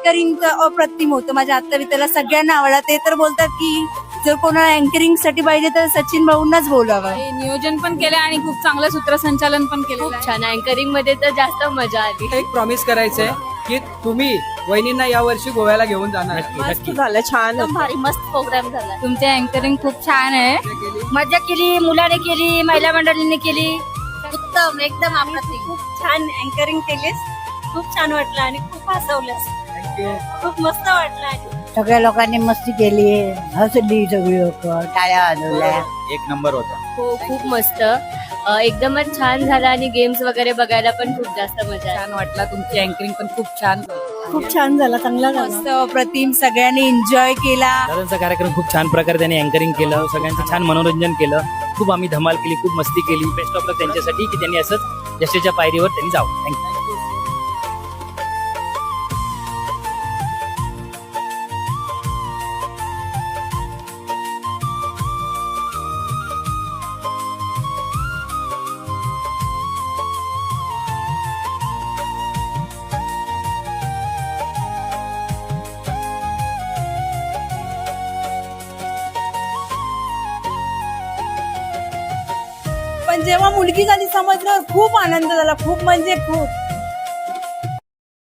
Anchoring अप्रतिम होतं. माझ्या आत्ता त्याला सगळ्यांना आवडला. ते तर बोलतात की जर कोणाला अँकरिंग साठी पाहिजे तर सचिन भाऊंनाच बोलावं. हे नियोजन पण केलं आणि खूप चांगलं सूत्रसंचालन पण केलं. खूप छान अँकरिंग मध्ये तर जास्त मजा आली. एक प्रॉमिस करायचंय की तुम्ही वहिनींना यावर्षी गोव्याला घेऊन जाणार. मस्त झालं, छान भारी मस्त प्रोग्राम झाला. तुमचे अँकरिंग खूप छान आहे. मजा केली, मुलाने केली, महिला मंडळीने केली. उत्तम, एकदम अप्रतिम. खूप छान अँकरिंग केलीस. खूप छान वाटलं आणि खूप हसवलंस. खूप मस्त वाटलं आणि सगळ्या लोकांनी मस्ती केली, हसली सगळी लोक, टाळ्या वाजवल्या. एक नंबर होता. हो खूप मस्त, एकदमच छान झाला आणि गेम्स वगैरे बघायला पण खूप जास्त मजा आली. छान वाटला. तुमची अँकरिंग पण खूप छान. खूप छान झाला, चांगला झाला. मस्त अप्रतिम सगळ्यांनी एन्जॉय केला. दादांचा कार्यक्रम खूप छान प्रकारे त्यांनी अँकरिंग केलं, सगळ्यांचं छान मनोरंजन केलं, खूप आम्ही धमाल केली, खूप मस्ती केली. बेस्ट ऑफ लक त्यांच्यासाठी की त्यांनी असंच यशाच्या पायरीवर त्यांनी जावं. थँक्यू. पण जेव्हा मुलगी झाली समजलं खूप आनंद झाला. खूप म्हणजे खूप